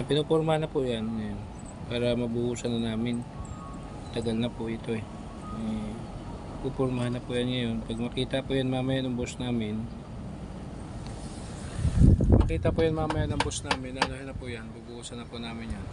Pinuporma na po yan ngayon para mabuhusan na namin. Tagal na po ito eh. Pupurmahan na po yan ngayon. Pag makita po yan mamaya ng boss namin, ano na po yan, bubuhusan na po namin yan.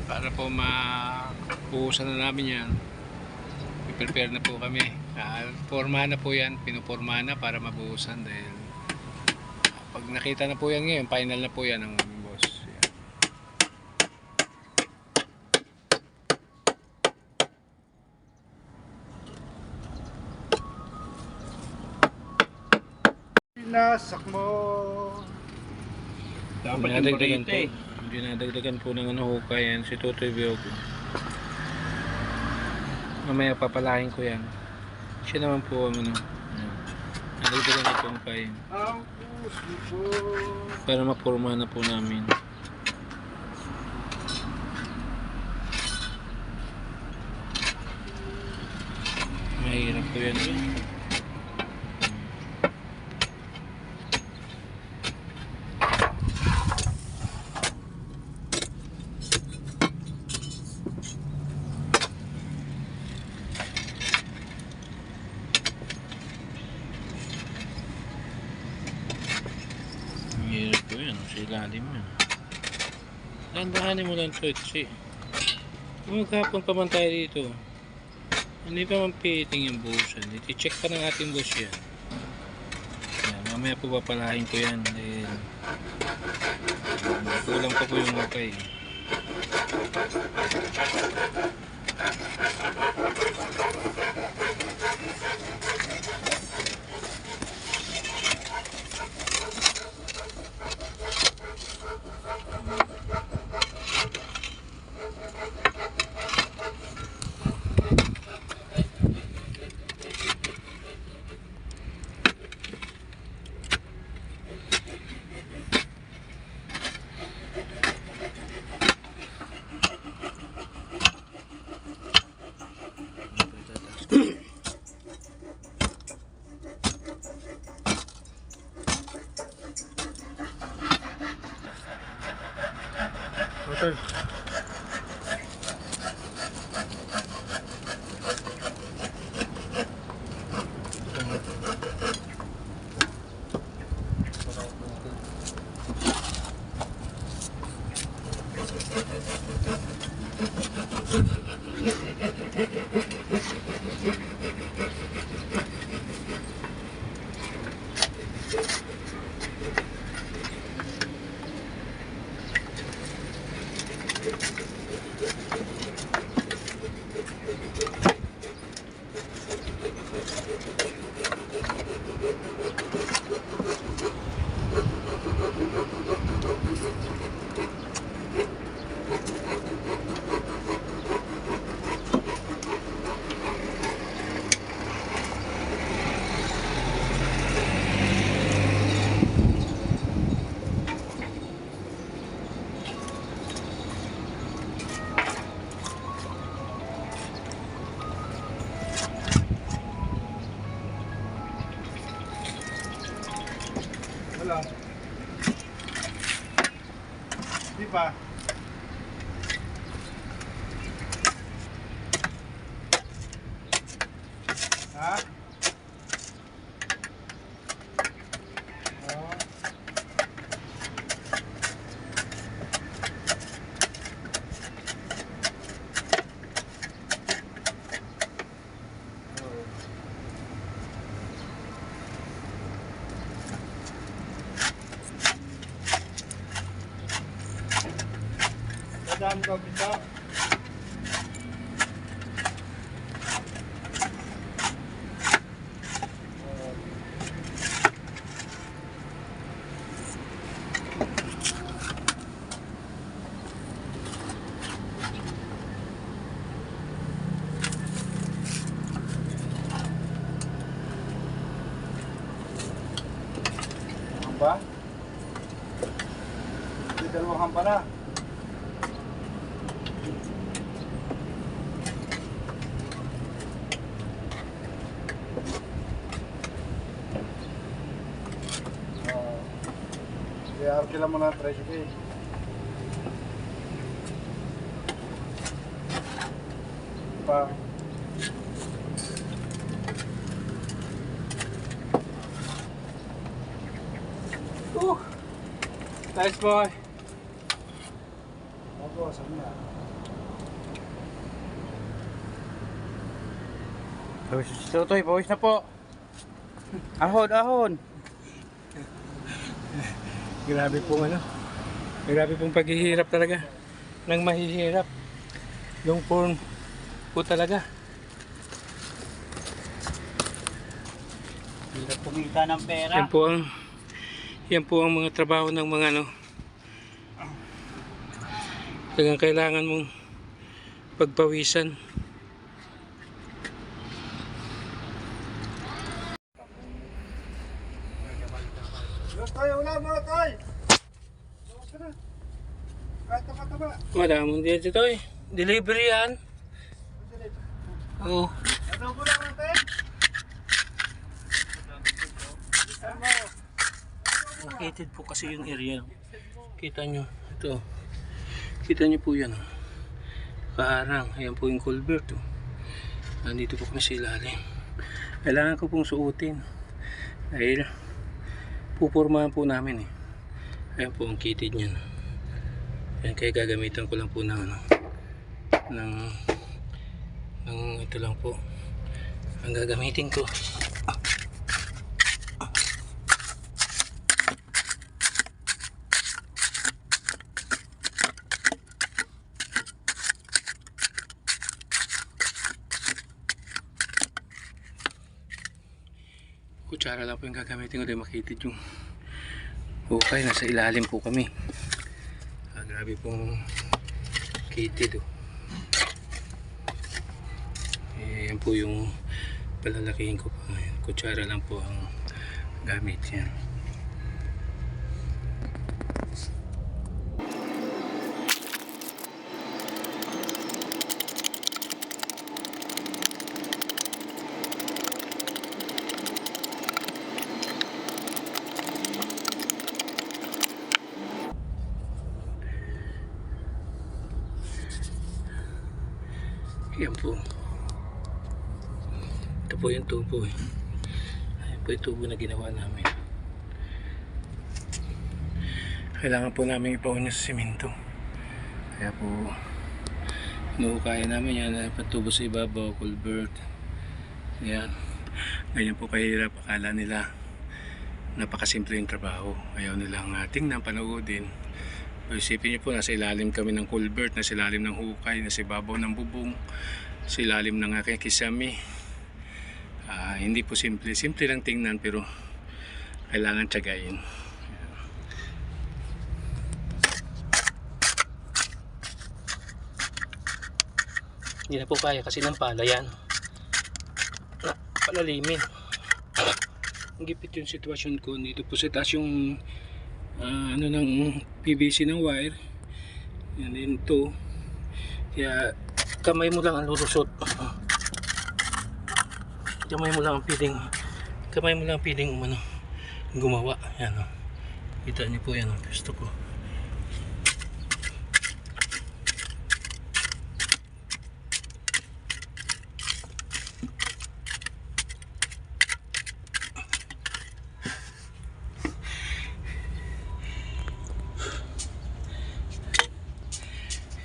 Para po mabuhusan na namin yan, i-prepare na po kami. Forma na po yan, pinuporma na para mabuhusan dahil pag nakita na po yan ngayon, final na po yan ng aming boss. Nasak mo. Dapat dinadagdagan po. Dinadagdagan po ng hukay yan si Tutoy Biogo. Mamaya papalahin ko yan. Siya naman po ang dinadagdagan ito ang hukay para mapurma na po namin. Mahirap po yan. Hirap po yan, sa ilalim yan. Dahan-dahanin mo lang ito kasi maghapon pa man tayo dito. Hindi pa man piting yung buhusan. Iti-check pa ng ating boss yan. Mamaya po papalahin ko yan dahil kulang pa po yung hukay. Okay. Wala. Di pa. Ha? Oh. Dami ko kita. ba? Hindi dalawang hampa na. Kaya kailan mo na tricycle. Pa. Nice boy. Ako, saan na? Tutoy, pawis na po. Ahon, ahon. Grabe pong ano. Grabe pong paghihirap talaga. Nang mahihirap. Yung po talaga. Hirap kumita ng pera. Yan po ang mga trabaho ng mga ano. Talagang kailangan mong pagpawisan. Los tayo, wala mga tayo! Lumas ka na. Kahit taba-taba. Wala mong dito eh. Delivery yan. Oo. Ano mo lang natin? Located po kasi yung area. Kita nyo. Ito. Kita nyo po yan. Kaarang. Ayan po yung culvert. Nandito po kami sa ilalim. Kailangan ko pong suotin. Dahil pupurmahan po namin eh. Ayan po ang kitid nyan. Ayan, kaya gagamitan ko lang po ng ito lang po ang gagamitin ko. Kutsara lang po yung gagamitin ko dahil makitid yung hukay. Nasa ilalim po kami. Grabe pong kitid. Yan po yung palalakihin ko pa. Kutsara lang po ang gamit yan. Yan po. Ito po yung tubo eh. Ayan po yung tubo na ginawa namin. Kailangan po namin ipauna sa simento. Kaya po inuukaya namin yan. Patubo sa ibabaw, culvert. Ayan. Ganyan po kahirap. Akala nila napakasimple yung trabaho. Ayaw nilang tingnan, panoodin. Isipin niyo po, nasa ilalim kami ng culvert, nasa ilalim ng hukay, nasa ibabaw ng bubong, sa ilalim ng aking kisame. Hindi po simple. Simple lang tingnan pero kailangan tiyagain. Hindi na po kaya kasi ng pala yan. Palalimin. Ang gipit yung sitwasyon ko. Dito po sa taas yung ano ng PVC ng wire. Yan din to. Kaya kamay mo lang ang lulusot. Kamay mo lang ang piling umano gumawa. Yan o. Kita niyo po yan o. Gusto ko.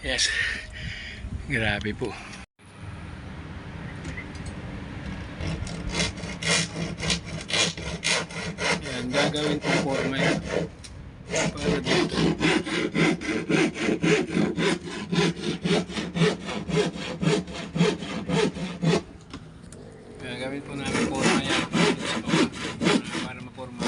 Yes. Grabe po. Yan, gagawin po forma yan. Para dito. Gagawin po namin forma yan. Para maporma.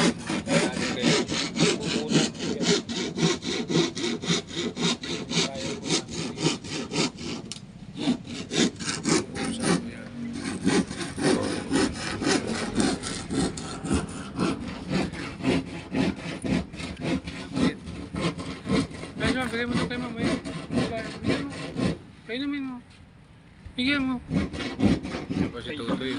Bigyan mo to kay mama. Bigyan mo. Painumin mo. Bigyan mo. Yan pa si Tutoy.